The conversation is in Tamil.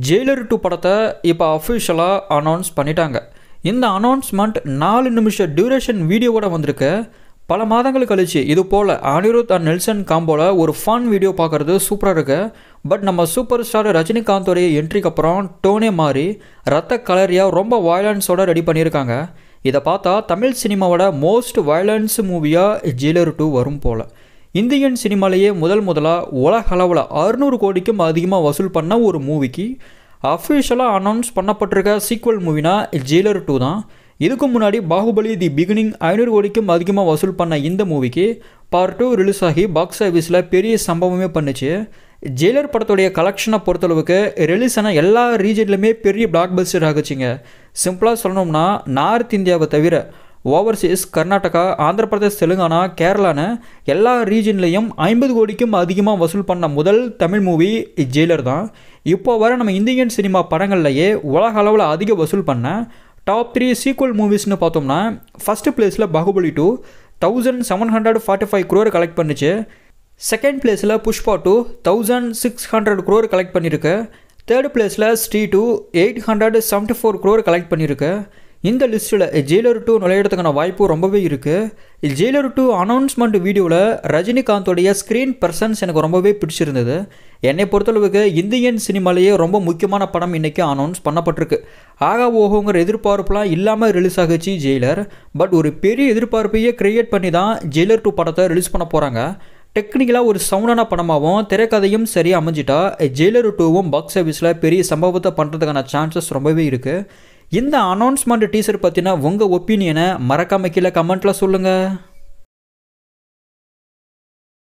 ஜெயிலர் 2 படத்தை இப்போ அஃபிஷியலாக அனௌன்ஸ் பண்ணிட்டாங்க. இந்த அனௌன்ஸ்மெண்ட் 4 நிமிஷ டியூரேஷன் வீடியோவோட வந்திருக்கு. பல மாதங்கள் கழிச்சு இது போல் அனிருத் அண்ட் நெல்சன் காம்போல ஒரு ஃபன் வீடியோ பார்க்குறது சூப்பராக இருக்குது. பட் நம்ம சூப்பர் ஸ்டார் ரஜினிகாந்தோடைய என்ட்ரிக்கு அப்புறம் டோனே மாறி ரத்த கலரியாக ரொம்ப வயலன்ஸோட ரெடி பண்ணியிருக்காங்க. இதை பார்த்தா தமிழ் சினிமாவோட மோஸ்ட் வயலன்ஸ் மூவியாக ஜெயிலர் 2 வரும் போல். இந்தியன் சினிமாலேயே முதலாக உலக அளவில் 600 கோடிக்கும் அதிகமாக வசூல் பண்ண ஒரு மூவிக்கு அஃபிஷியலாக அனௌன்ஸ் பண்ணப்பட்டிருக்க சீக்வல் மூவினா ஜெயிலர் 2 தான். இதுக்கு முன்னாடி பாகுபலி தி பிகினிங் 500 கோடிக்கும் அதிகமாக வசூல் பண்ண இந்த மூவிக்கு பார்ட் 2 ரிலீஸ் ஆகி பாக்ஸ் ஆஃபீஸில் பெரிய சம்பவமே பண்ணுச்சு. ஜெயிலர் படத்துடைய கலெக்ஷனை பொறுத்தளவுக்கு ரிலீஸ் ஆன எல்லா ரீஜன்லையுமே பெரிய பிளாக் பஸ்டர் ஆகுச்சுங்க. சிம்பிளாக சொல்லணும்னா நார்த் இந்தியாவை தவிர ஓவர்சீஸ் கர்நாடகா, ஆந்திர பிரதேஷ், தெலுங்கானா, கேரளான்னு எல்லா ரீஜன்லேயும் 50 கோடிக்கும் அதிகமாக வசூல் பண்ண முதல் தமிழ் மூவி ஜெயிலர் தான். இப்போ வர நம்ம இந்தியன் சினிமா படங்கள்லையே உலக அளவில் அதிக வசூல் பண்ண டாப் 3 சீக்வல் மூவிஸ்னு பார்த்தோம்னா ஃபஸ்ட்டு பிளேஸில் பாகுபலி 2 1745 crore கலெக்ட் பண்ணிச்சு. செகண்ட் பிளேஸில் புஷ்பா 2 1600 crore கலெக்ட் பண்ணியிருக்கு. தேர்ட் பிளேஸில் ஸ்ரீ 2 874 crore கலெக்ட் பண்ணியிருக்கு. இந்த லிஸ்ட்டில் ஜெயிலர் 2 நுழையிறதுக்கான வாய்ப்பு ரொம்பவே இருக்குது. ஜெயிலர் 2 அனௌன்ஸ்மெண்ட் வீடியோவில் ரஜினிகாந்தோடைய ஸ்க்ரீன் பர்சன்ஸ் எனக்கு ரொம்பவே பிடிச்சிருந்தது. என்னை பொறுத்தளவுக்கு இந்தியன் சினிமாலேயே ரொம்ப முக்கியமான படம் இன்றைக்கி அனௌன்ஸ் பண்ணப்பட்டிருக்கு. ஆகா ஓஹோங்கிற எதிர்பார்ப்புலாம் இல்லாமல் ரிலீஸ் ஆகுச்சு ஜெயிலர். பட் ஒரு பெரிய எதிர்பார்ப்பையே க்ரியேட் பண்ணி தான் ஜெயிலர் 2 படத்தை ரிலீஸ் பண்ண போகிறாங்க. டெக்னிக்கலாக ஒரு சவுண்டான படமாகவும் திரைக்கதையும் சரியாக அமைஞ்சிட்டா ஜெயிலர் 2வும் பாக்ஸ் ஆஃபீஸில் பெரிய சம்பவத்தை பண்ணுறதுக்கான சான்சஸ் ரொம்பவே இருக்குது. இந்த அனௌன்ஸ்மெண்ட் டீசர் பற்றின உங்கள் ஒப்பீனியனை மறக்காம கீழே கமெண்ட்டில் சொல்லுங்கள்.